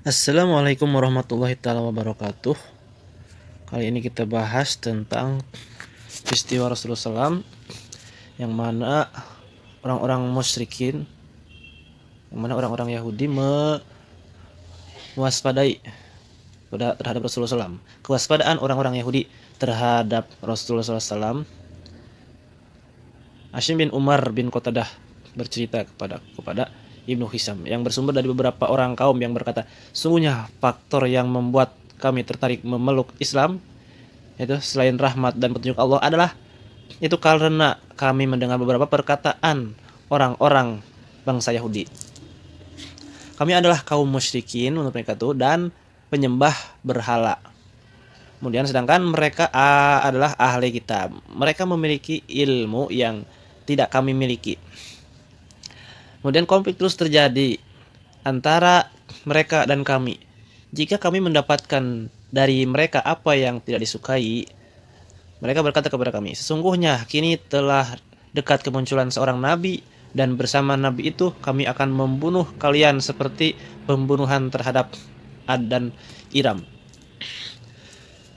Assalamualaikum warahmatullahi taala wabarakatuh. Kali ini kita bahas tentang peristiwa Rasulullah SAW yang mana orang-orang musyrikin, yang mana orang-orang Yahudi mewaspadai terhadap Rasulullah SAW. Kewaspadaan orang-orang Yahudi terhadap Rasulullah SAW. Hashim bin Umar bin Qatadah bercerita kepada Ibnu Hisam yang bersumber dari beberapa orang kaum yang berkata, sungguhnya faktor yang membuat kami tertarik memeluk Islam itu selain rahmat dan petunjuk Allah adalah itu karena kami mendengar beberapa perkataan orang-orang bangsa Yahudi. Kami adalah kaum musyrikin menurut mereka itu dan penyembah berhala. Kemudian sedangkan mereka adalah ahli kitab. Mereka memiliki ilmu yang tidak kami miliki. Kemudian konflik terus terjadi antara mereka dan kami. Jika kami mendapatkan dari mereka apa yang tidak disukai, mereka berkata kepada kami, sesungguhnya kini telah dekat kemunculan seorang nabi dan bersama nabi itu kami akan membunuh kalian seperti pembunuhan terhadap Ad dan Iram.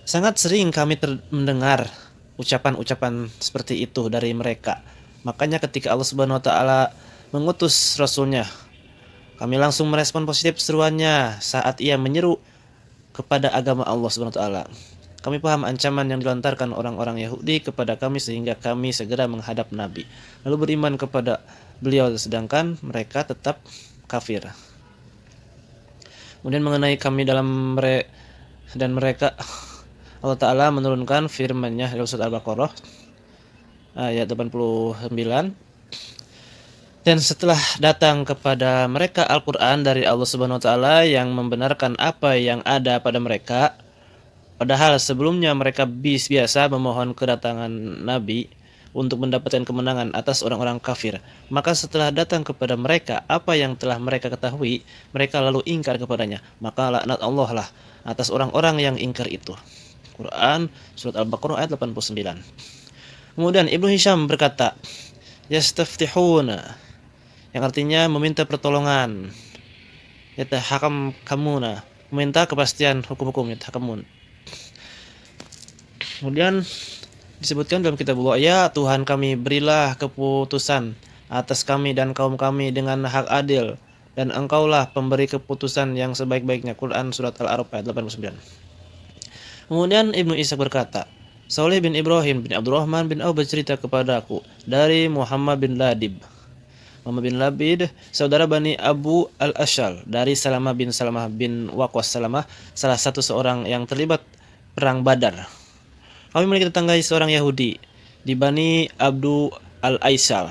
Sangat sering kami mendengar ucapan-ucapan seperti itu dari mereka. Makanya ketika Allah Subhanahu wa taala mengutus rasulnya, kami langsung merespon positif seruannya saat ia menyeru kepada agama Allah Subhanahu wa taala. Kami paham ancaman yang dilontarkan orang-orang Yahudi kepada kami sehingga kami segera menghadap Nabi, lalu beriman kepada beliau sedangkan mereka tetap kafir. Kemudian mengenai kami dalam mereka, Allah Ta'ala menurunkan firman-Nya dalam surat Al-Baqarah ayat 89. Dan setelah datang kepada mereka Al-Quran dari Allah Subhanahu wa Ta'ala yang membenarkan apa yang ada pada mereka, padahal sebelumnya mereka biasa memohon kedatangan Nabi untuk mendapatkan kemenangan atas orang-orang kafir. Maka setelah datang kepada mereka apa yang telah mereka ketahui, mereka lalu ingkar kepadanya. Maka laknat Allah lah atas orang-orang yang ingkar itu. Quran surat Al-Baqarah ayat 89. Kemudian Ibnu Hisham berkata, yastaftihuna, yang artinya meminta pertolongan. Yatahakamuna, meminta kepastian hukum-hukum. Yatahakamun. Kemudian disebutkan dalam kitabullah, ya Tuhan kami, berilah keputusan atas kami dan kaum kami dengan hak adil, dan engkaulah pemberi keputusan yang sebaik-baiknya. Quran surat Al-A'raf ayat 89. Kemudian Ibnu Ishaq berkata, Saleh bin Ibrahim bin Abdurrahman bin Auf bercerita kepadaku dari Muhammad bin Ladib. Muhammad bin Labid, saudara Bani Abu al-Ashal, dari Salamah bin Waqqas. Salamah salah satu seorang yang terlibat perang Badar. Kami memiliki tetangga seorang Yahudi di Bani Abdu al-Aisal.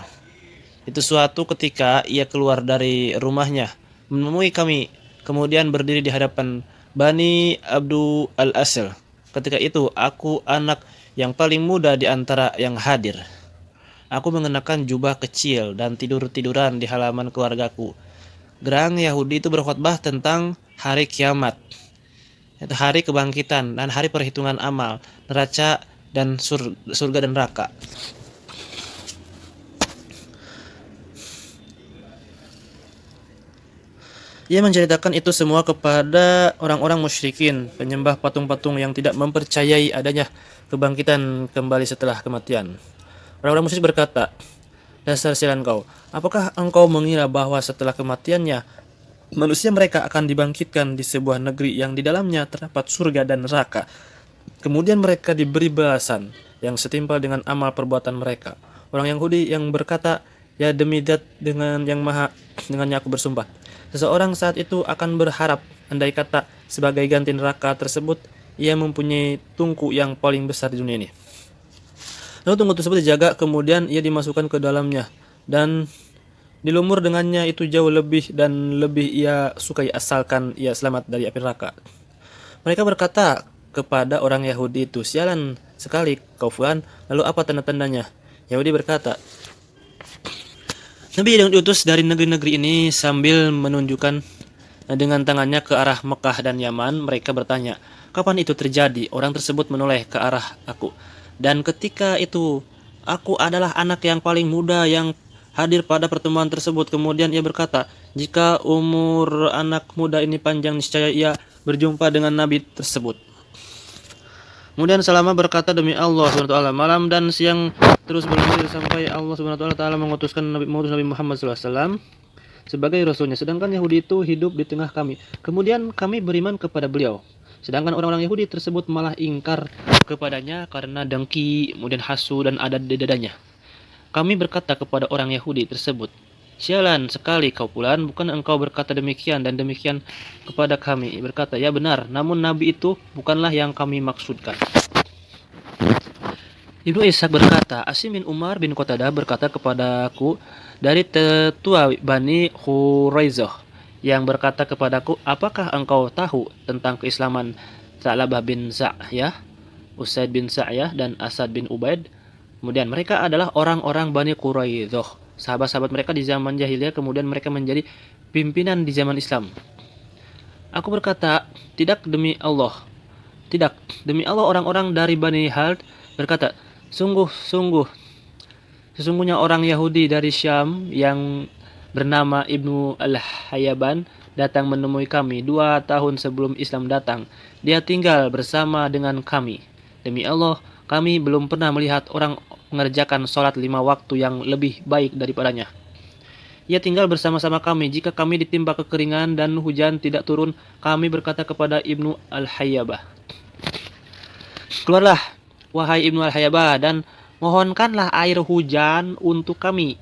Itu suatu ketika ia keluar dari rumahnya menemui kami, kemudian berdiri di hadapan Bani Abdu al-Asal. Ketika itu aku anak yang paling muda di antara yang hadir. Aku mengenakan jubah kecil dan tidur-tiduran di halaman keluargaku. Gerang Yahudi itu berkhutbah tentang hari kiamat, yaitu hari kebangkitan dan hari perhitungan amal, neraca dan surga dan neraka. Ia menceritakan itu semua kepada orang-orang musyrikin, penyembah patung-patung yang tidak mempercayai adanya kebangkitan kembali setelah kematian. Orang-orang musyrik berkata, dasar sialan kau, apakah engkau mengira bahwa setelah kematiannya manusia mereka akan dibangkitkan di sebuah negeri yang di dalamnya terdapat surga dan neraka? Kemudian mereka diberi balasan yang setimpal dengan amal perbuatan mereka. Orang Yahudi yang berkata, ya demi zat dengan yang maha, dengannya aku bersumpah. Seseorang saat itu akan berharap, andai kata sebagai ganti neraka tersebut, ia mempunyai tungku yang paling besar di dunia ini. Lalu tungku tersebut dijaga, kemudian ia dimasukkan ke dalamnya, dan dilumur dengannya itu jauh lebih dan lebih ia sukai asalkan ia selamat dari api neraka. Mereka berkata kepada orang Yahudi itu, sialan sekali kau Fulan, lalu apa tanda-tandanya? Yahudi berkata, Nabi yang diutus dari negeri-negeri ini sambil menunjukkan dengan tangannya ke arah Mekah dan Yaman. Mereka bertanya, kapan itu terjadi? Orang tersebut menoleh ke arah aku. Dan ketika itu, aku adalah anak yang paling muda yang hadir pada pertemuan tersebut. Kemudian ia berkata, jika umur anak muda ini panjang, niscaya ia berjumpa dengan Nabi tersebut. Kemudian Salama berkata, demi Allah SWT, malam dan siang terus bergulir sampai Allah SWT mengutus Nabi Muhammad SAW sebagai Rasulnya. Sedangkan Yahudi itu hidup di tengah kami. Kemudian kami beriman kepada beliau. Sedangkan orang-orang Yahudi tersebut malah ingkar kepadanya karena dengki, kemudian hasu dan ada di dadanya. Kami berkata kepada orang Yahudi tersebut, sialan sekali kau Fulan, bukan engkau berkata demikian dan demikian kepada kami? Berkata, ya benar, namun Nabi itu bukanlah yang kami maksudkan. Ibnu Ishaq berkata, Asim bin Umar bin Qatadah berkata kepadaku dari tetua Bani Khuraizah yang berkata kepadaku, apakah engkau tahu tentang keislaman Sa'labah bin Sa'yah, Usaid bin Sa'yah, dan Asad bin Ubaid? Kemudian mereka adalah orang-orang Bani Quraidah, sahabat-sahabat mereka di zaman jahiliyah, kemudian mereka menjadi pimpinan di zaman Islam. Aku berkata, tidak demi Allah. Tidak, demi Allah orang-orang dari Bani Hald berkata, sesungguhnya orang Yahudi dari Syam yang bernama Ibnu Al-Hayyaban datang menemui kami 2 tahun sebelum Islam datang. Dia tinggal bersama dengan kami. Demi Allah, kami belum pernah melihat orang mengerjakan sholat 5 waktu yang lebih baik daripadanya. Ia tinggal bersama-sama kami. Jika kami ditimpa kekeringan dan hujan tidak turun, kami berkata kepada Ibnu Al-Hayyabah, keluarlah, wahai Ibnu Al-Hayyabah, dan mohonkanlah air hujan untuk kami.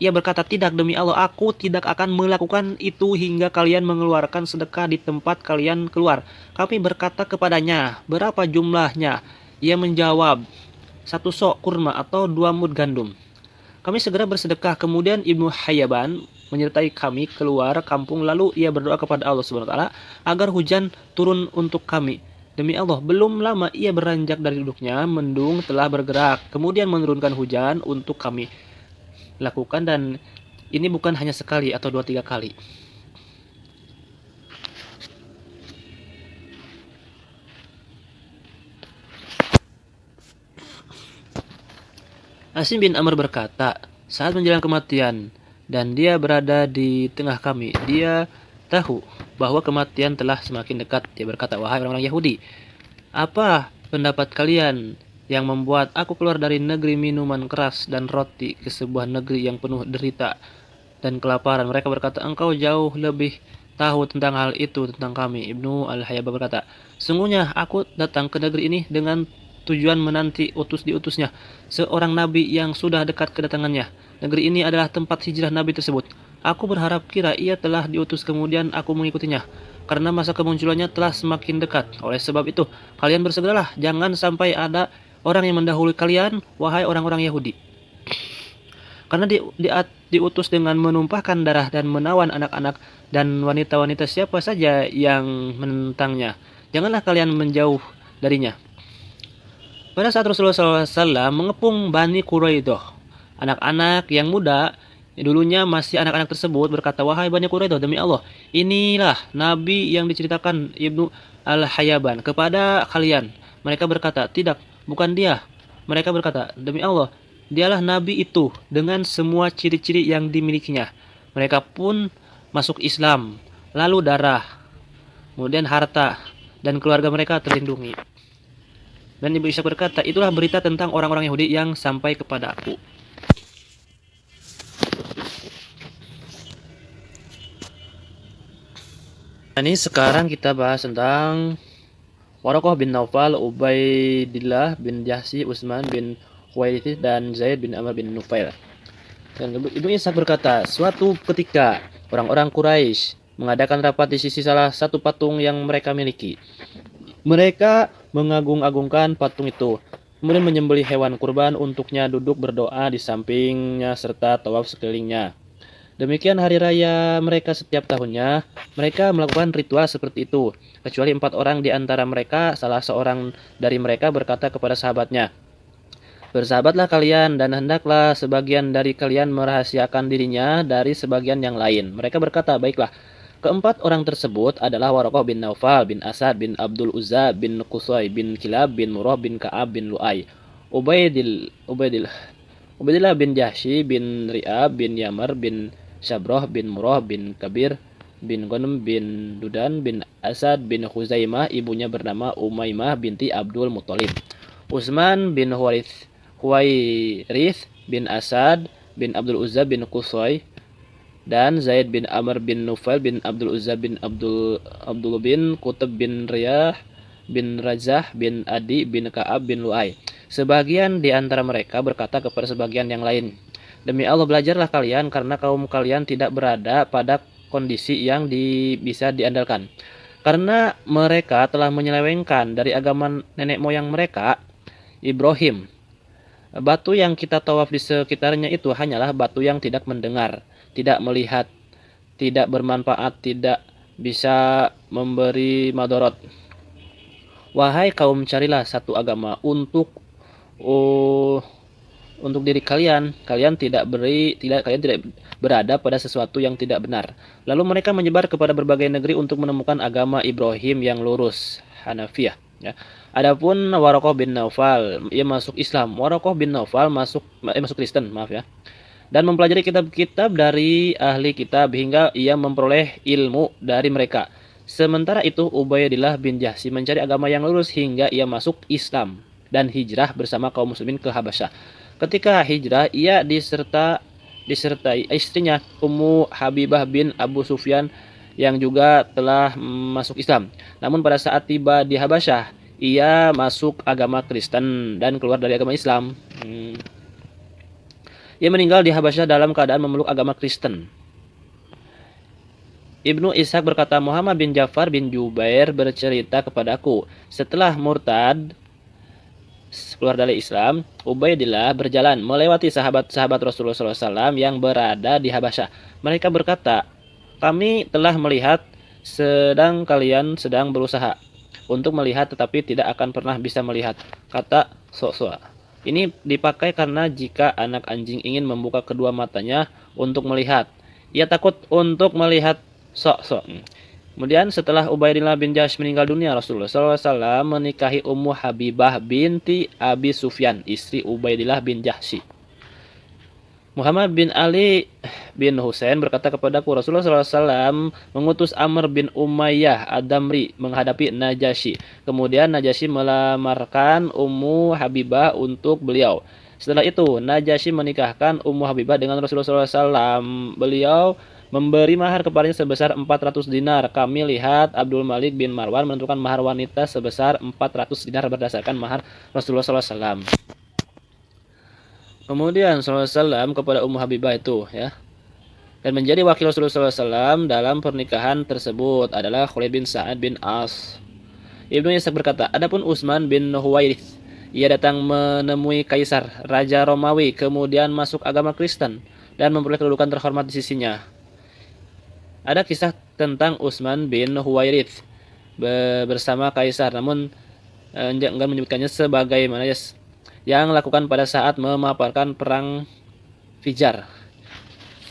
Ia berkata, tidak demi Allah, aku tidak akan melakukan itu hingga kalian mengeluarkan sedekah di tempat kalian keluar. Kami berkata kepadanya, berapa jumlahnya? Ia menjawab, 1 sok kurma atau 2 mud gandum. Kami segera bersedekah. Kemudian Ibnu Hayyaban menyertai kami keluar kampung, lalu ia berdoa kepada Allah SWT agar hujan turun untuk kami. Demi Allah, belum lama ia beranjak dari duduknya, mendung telah bergerak, kemudian menurunkan hujan untuk kami lakukan, dan ini bukan hanya sekali atau 2-3 kali. Asim bin Amr berkata, saat menjelang kematian dan dia berada di tengah kami, dia tahu bahwa kematian telah semakin dekat. Dia berkata, wahai orang-orang Yahudi, apa pendapat kalian yang membuat aku keluar dari negeri minuman keras dan roti ke sebuah negeri yang penuh derita dan kelaparan? Mereka berkata, engkau jauh lebih tahu tentang hal itu tentang kami. Ibnu Al-Hayyabah berkata, sungguhnya aku datang ke negeri ini dengan tujuan menanti diutusnya seorang nabi yang sudah dekat kedatangannya. Negeri ini adalah tempat hijrah nabi tersebut. Aku berharap kira ia telah diutus, kemudian aku mengikutinya karena masa kemunculannya telah semakin dekat. Oleh sebab itu, kalian bersegeralah, jangan sampai ada orang yang mendahului kalian, wahai orang-orang Yahudi. Karena diutus dengan menumpahkan darah dan menawan anak-anak dan wanita-wanita siapa saja yang menentangnya. Janganlah kalian menjauh darinya. Pada saat Rasulullah SAW mengepung Bani Quraidah, anak-anak yang muda, dulunya masih anak-anak tersebut berkata, wahai Bani Quraidah, demi Allah, inilah Nabi yang diceritakan Ibnu Al-Hayyaban kepada kalian. Mereka berkata, tidak, bukan dia. Mereka berkata, demi Allah, dialah Nabi itu dengan semua ciri-ciri yang dimilikinya. Mereka pun masuk Islam, lalu darah, kemudian harta, dan keluarga mereka terlindungi. Dan Ibnu Ishaq berkata, itulah berita tentang orang-orang Yahudi yang sampai kepada aku. Ini sekarang kita bahas tentang Waraqah bin Naufal, Ubaidillah bin Jahsi, Utsman bin Khuwailid, dan Zaid bin Amr bin Nufail. Dan Ibnu Ishaq berkata, suatu ketika orang-orang Quraisy mengadakan rapat di sisi salah satu patung yang mereka miliki. Mereka mengagung-agungkan patung itu, kemudian menyembelih hewan kurban untuknya, duduk berdoa di sampingnya serta tawaf sekelilingnya. Demikian hari raya mereka setiap tahunnya. Mereka melakukan ritual seperti itu, kecuali 4 orang di antara mereka. Salah seorang dari mereka berkata kepada sahabatnya, bersahabatlah kalian dan hendaklah sebagian dari kalian merahasiakan dirinya dari sebagian yang lain. Mereka berkata, baiklah. Keempat orang tersebut adalah Waraqah bin Naufal bin Asad bin Abdul Uzza bin Qusay bin Kilab bin Murrah bin Ka'ab bin Lu'ay, Ubaidillah bin Jahsy bin Ri'ab bin Yamar bin Syabroh bin Murrah bin Kabir bin Ghanem bin Dudan bin Asad bin Khuzaimah, ibunya bernama Umaymah binti Abdul Muthalib. Utsman bin Huwairith bin Asad bin Abdul Uzza bin Qusay, dan Zaid bin Amr bin Nufail bin Abdul Uzza bin Abdul bin Qutb bin Riyah bin Razah bin Adi bin Ka'ab bin Lu'ay. Sebagian di antara mereka berkata kepada sebagian yang lain, "Demi Allah, belajarlah kalian, karena kaum kalian tidak berada pada kondisi yang bisa diandalkan. Karena mereka telah menyelewengkan dari agama nenek moyang mereka, Ibrahim. Batu yang kita tawaf di sekitarnya itu hanyalah batu yang tidak mendengar, tidak melihat, tidak bermanfaat, tidak bisa memberi madorot. Wahai kaum, carilah satu agama untuk diri kalian. Kalian tidak berada pada sesuatu yang tidak benar." Lalu mereka menyebar kepada berbagai negeri untuk menemukan agama Ibrahim yang lurus, Hanafiyah. Ya. Adapun Waraqah bin Naufal, ia masuk Islam. Waraqah bin Naufal masuk Kristen, maaf ya. Dan mempelajari kitab-kitab dari ahli kitab hingga ia memperoleh ilmu dari mereka. Sementara itu Ubaidillah bin Jahsy mencari agama yang lurus hingga ia masuk Islam dan hijrah bersama kaum muslimin ke Habasyah. Ketika hijrah, ia disertai istrinya Ummu Habibah bin Abu Sufyan yang juga telah masuk Islam. Namun pada saat tiba di Habasyah, ia masuk agama Kristen dan keluar dari agama Islam. Ia meninggal di Habasyah dalam keadaan memeluk agama Kristen. Ibnu Ishaq berkata, Muhammad bin Ja'far bin Jubair bercerita kepadaku, setelah murtad keluar dari Islam, Ubaidillah berjalan melewati sahabat-sahabat Rasulullah SAW yang berada di Habasyah. Mereka berkata, kami telah melihat kalian sedang berusaha untuk melihat tetapi tidak akan pernah bisa melihat, kata Soswa. Ini dipakai karena jika anak anjing ingin membuka kedua matanya untuk melihat, ia takut untuk melihat sok-sok. Kemudian setelah Ubaidillah bin Jahsy meninggal dunia, Rasulullah SAW menikahi Ummu Habibah binti Abi Sufyan, istri Ubaidillah bin Jahsy. Muhammad bin Ali bin Husain berkata kepadaku, Rasulullah SAW mengutus Amr bin Umayyah Ad-Damri menghadapi Najasyi. Kemudian Najasyi melamarkan Ummu Habibah untuk beliau. Setelah itu Najasyi menikahkan Ummu Habibah dengan Rasulullah SAW. Beliau memberi mahar kepadanya sebesar 400 dinar. Kami lihat Abdul Malik bin Marwan menentukan mahar wanita sebesar 400 dinar berdasarkan mahar Rasulullah SAW. Kemudian SAW kepada Ummu Habibah itu ya, dan menjadi wakil Rasulullah SAW dalam pernikahan tersebut adalah Khalid bin Sa'ad bin As. Ibnu Ishaq berkata, adapun Utsman bin Huwairith, ia datang menemui Kaisar, Raja Romawi, kemudian masuk agama Kristen dan memperoleh kedudukan terhormat di sisinya. Ada kisah tentang Utsman bin Huwairith bersama Kaisar, namun enggak menyebutkannya sebagaimana yang lakukan pada saat memaparkan perang Fijar.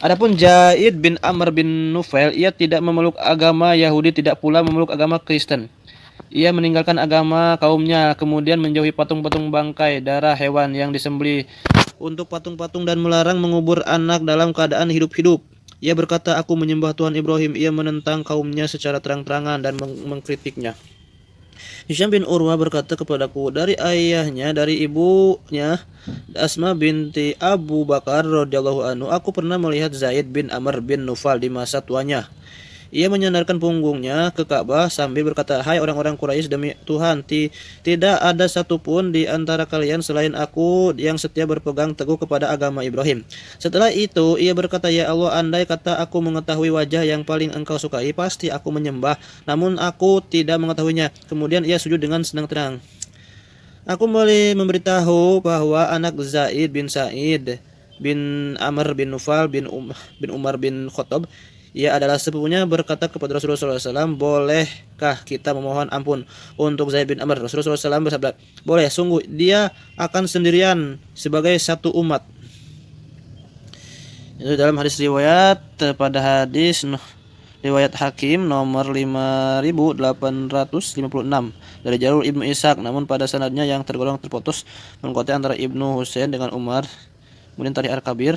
Adapun Zaid bin Amr bin Nufail, ia tidak memeluk agama Yahudi, tidak pula memeluk agama Kristen. Ia meninggalkan agama kaumnya, kemudian menjauhi patung-patung bangkai darah hewan yang disembelih untuk patung-patung dan melarang mengubur anak dalam keadaan hidup-hidup. Ia berkata, aku menyembah Tuhan Ibrahim. Ia menentang kaumnya secara terang-terangan dan mengkritiknya. Hisham bin Urwah berkata kepadaku, dari ayahnya, dari ibunya Asma binti Abu Bakar radhiyallahu anhu, aku pernah melihat Zaid bin Amr bin Nufail di masa tuanya. Ia menyandarkan punggungnya ke Ka'bah sambil berkata, hai orang-orang Quraisy, demi Tuhan, tidak ada satupun di antara kalian selain aku yang setia berpegang teguh kepada agama Ibrahim. Setelah itu ia berkata, ya Allah, andai kata aku mengetahui wajah yang paling engkau sukai, pasti aku menyembah, namun aku tidak mengetahuinya. Kemudian ia sujud dengan senang-senang. Aku memberitahu bahwa anak Zaid bin Sa'id bin Amr bin Nufail bin Umar bin Khattab, ia adalah sepupunya, berkata kepada Rasulullah SAW, bolehkah kita memohon ampun untuk Zaid bin Amr? Rasulullah SAW bersabda, boleh, sungguh dia akan sendirian sebagai satu umat. Itu dalam hadis riwayat riwayat Hakim nomor 5856 dari jalur Ibnu Ishaq, namun pada sanadnya yang tergolong terputus mengkotai antara Ibnu Husain dengan Umar Kemudian Tarikh Al-Kabir.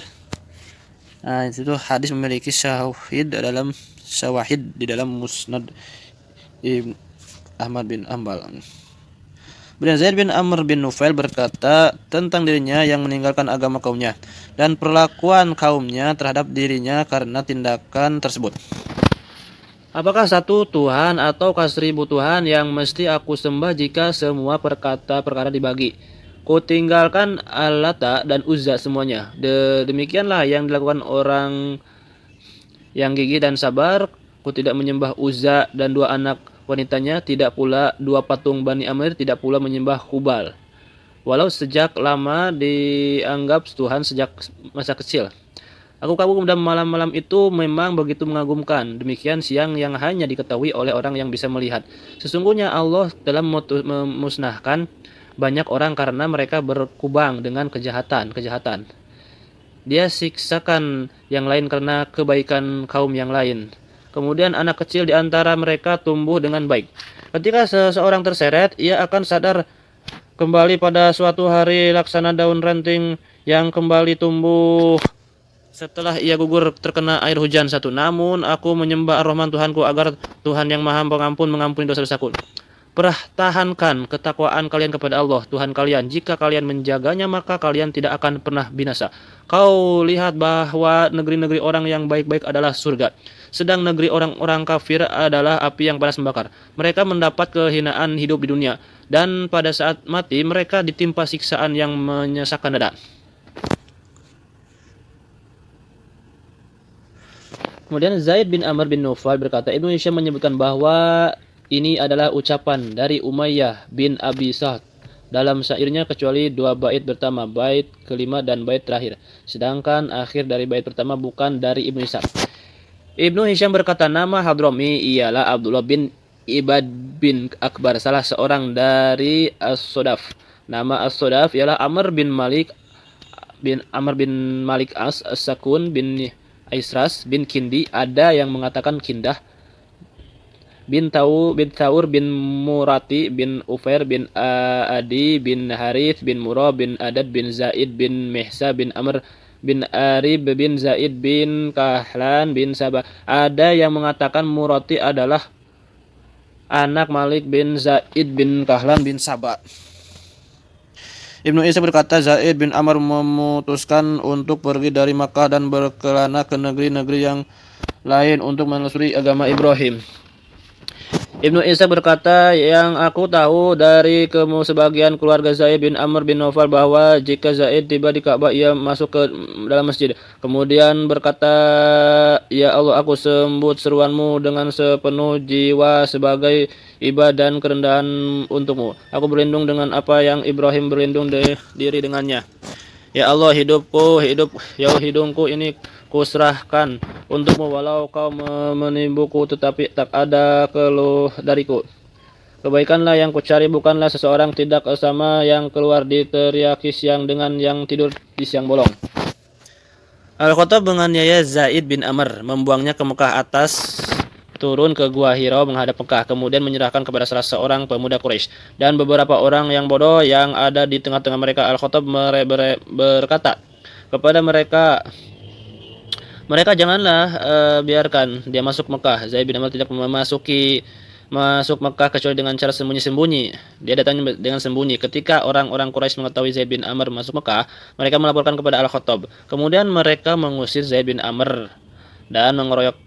Nah, itu hadis memiliki syawahid di dalam Musnad Ibn Ahmad bin Ambal. Kemudian Zaid bin Amr bin Nufail berkata tentang dirinya yang meninggalkan agama kaumnya dan perlakuan kaumnya terhadap dirinya karena tindakan tersebut. Apakah satu Tuhan ataukah 1000 Tuhan yang mesti aku sembah jika semua perkara dibagi? Ku tinggalkan Allata dan Uzza semuanya. Demikianlah yang dilakukan orang yang gigih dan sabar. Ku tidak menyembah Uzza dan 2 anak wanitanya, tidak pula 2 patung Bani Amir, tidak pula menyembah Hubal. Walau sejak lama dianggap Tuhan sejak masa kecil. Aku kabur pada malam-malam itu memang begitu mengagumkan. Demikian siang yang hanya diketahui oleh orang yang bisa melihat. Sesungguhnya Allah telah memusnahkan banyak orang karena mereka berkubang dengan kejahatan. Dia siksakan yang lain karena kebaikan kaum yang lain. Kemudian anak kecil di antara mereka tumbuh dengan baik. Ketika seseorang terseret, ia akan sadar kembali pada suatu hari laksana daun ranting yang kembali tumbuh setelah ia gugur terkena air hujan satu. Namun aku menyembah Ar-Rahman Tuhanku agar Tuhan yang Maha Pengampun mengampuni dosa-dosaku. Pertahankan ketakwaan kalian kepada Allah Tuhan kalian. Jika kalian menjaganya maka kalian tidak akan pernah binasa. Kau lihat bahwa negeri-negeri orang yang baik-baik adalah surga, sedang negeri orang-orang kafir adalah api yang panas membakar. Mereka mendapat kehinaan hidup di dunia, dan pada saat mati mereka ditimpa siksaan yang menyesakkan dada. Kemudian Zaid bin Amr bin Nufail berkata, Ibnu Hisham menyebutkan bahwa ini adalah ucapan dari Umayyah bin Abi Sa'd dalam syairnya kecuali 2 bait pertama, bait kelima dan bait terakhir. Sedangkan akhir dari bait pertama bukan dari Ibnu Hisham. Ibnu Hisham berkata nama Hadrami ialah Abdullah bin Ibad bin Akbar, salah seorang dari As-Sodaf. Nama As-Sodaf ialah Amr bin Malik As-Sakun bin Aisras bin Kindi, ada yang mengatakan Kindah, bin Taur bin Murati bin Ufair bin Adi bin Harith bin Murrah bin Adad bin Zaid bin Mihsa bin Amr bin Arib bin Zaid bin Kahlan bin Sabah. Ada yang mengatakan Murati adalah anak Malik bin Zaid bin Kahlan bin Sabah. Ibnu Isa berkata Zaid bin Amr memutuskan untuk pergi dari Makkah dan berkelana ke negeri-negeri yang lain untuk menelusuri agama Ibrahim. Ibnu Isa berkata, yang aku tahu dari sebagian keluarga Zaid bin Amr bin Naufal bahwa jika Zaid tiba di Ka'bah ia masuk ke dalam masjid. Kemudian berkata, ya Allah, aku sambut seruanmu dengan sepenuh jiwa sebagai ibadah dan kerendahan untukmu. Aku berlindung dengan apa yang Ibrahim berlindung diri dengannya. Ya Allah, hidungku ini kuserahkan untukmu, walau kau menimbulku tetapi tak ada keluh dariku. Kebaikanlah yang kucari, bukanlah seseorang tidak sama yang keluar diteriaki siang dengan yang tidur di siang bolong. Al-Khattab menganiaya Zaid bin Amr, membuangnya ke Mekah atas turun ke Gua Hira menghadap Mekah, kemudian menyerahkan kepada salah seorang pemuda Quraisy dan beberapa orang yang bodoh yang ada di tengah-tengah mereka. Al-Khattab berkata kepada mereka, janganlah biarkan dia masuk Mekah. Zaid bin Amr tidak masuk Mekah kecuali dengan cara sembunyi-sembunyi. Dia datang dengan sembunyi. Ketika orang-orang Quraisy mengetahui Zaid bin Amr masuk Mekah, mereka melaporkan kepada Al-Khattab. Kemudian mereka mengusir Zaid bin Amr dan mengeroyoknya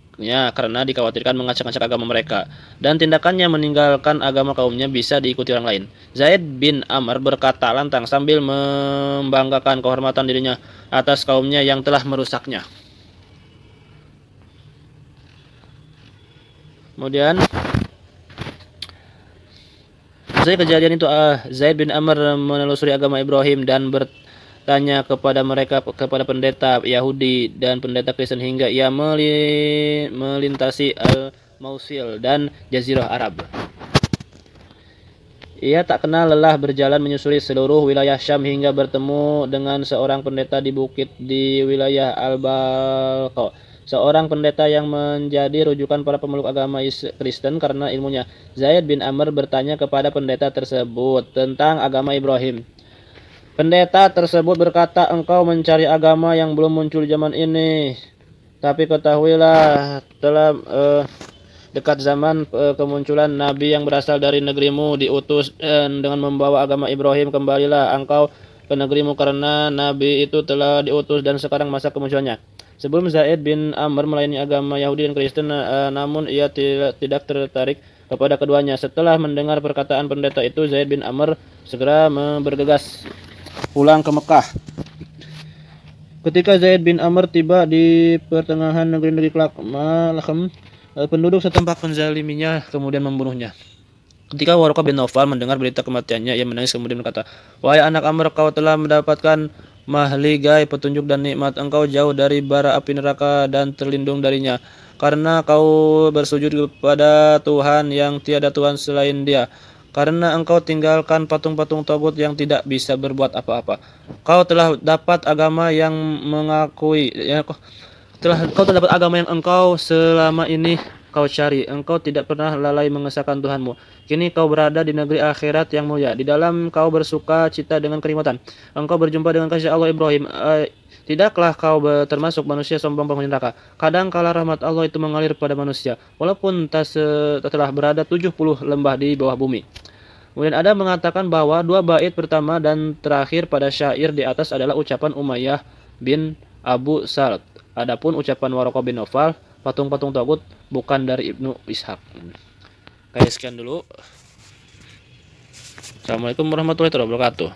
karena dikhawatirkan mengacak-acak agama mereka, dan tindakannya meninggalkan agama kaumnya bisa diikuti orang lain. Zaid bin Amr berkata lantang sambil membanggakan kehormatan dirinya atas kaumnya yang telah merusaknya. Kemudian usai kejadian itu Zaid bin Amr menelusuri agama Ibrahim dan bertanya kepada pendeta Yahudi dan pendeta Kristen hingga ia melintasi Al-Mausil dan Jazirah Arab. Ia tak kenal lelah berjalan menyusuri seluruh wilayah Syam hingga bertemu dengan seorang pendeta di bukit di wilayah Al-Balqa, seorang pendeta yang menjadi rujukan para pemeluk agama Kristen karena ilmunya. Zaid bin Amr bertanya kepada pendeta tersebut tentang agama Ibrahim. Pendeta tersebut berkata, engkau mencari agama yang belum muncul di zaman ini. Tapi ketahuilah telah dekat zaman kemunculan Nabi yang berasal dari negerimu diutus dan dengan membawa agama Ibrahim. Kembalilah engkau ke negerimu karena Nabi itu telah diutus dan sekarang masa kemunculannya. Sebelum Zaid bin Amr melayani agama Yahudi dan Kristen, namun ia tidak tertarik kepada keduanya. Setelah mendengar perkataan pendeta itu, Zaid bin Amr segera bergegas pulang ke Mekah. Ketika Zaid bin Amr tiba di pertengahan negeri Lakhm, penduduk setempat menzaliminya kemudian membunuhnya. Ketika Warqah bin Nawfal mendengar berita kematiannya, ia menangis kemudian berkata, "Wahai anak Amr, kau telah mendapatkan mahligai petunjuk dan nikmat. Engkau jauh dari bara api neraka dan terlindung darinya, karena kau bersujud kepada Tuhan yang tiada Tuhan selain Dia. Karena engkau tinggalkan patung-patung tagut yang tidak bisa berbuat apa-apa. Kau telah dapat agama yang mengakui, kau telah dapat agama yang engkau selama ini kau cari. Engkau tidak pernah lalai mengesahkan Tuhanmu. Kini kau berada di negeri akhirat yang mulia. Di dalam kau bersuka cita dengan kenikmatan. Engkau berjumpa dengan kasih Allah Ibrahim. Tidaklah kau termasuk manusia sombong penghuni neraka. Kadang kala rahmat Allah itu mengalir pada manusia, walaupun telah berada 70 lembah di bawah bumi." Kemudian ada mengatakan bahwa dua bait pertama dan terakhir pada syair di atas adalah ucapan Umayyah bin Abu Salt. Adapun ucapan Warqah bin Nawfal, patung-patung tagut, bukan dari Ibnu Ishaq. Kayak sekian dulu. Assalamualaikum warahmatullahi wabarakatuh.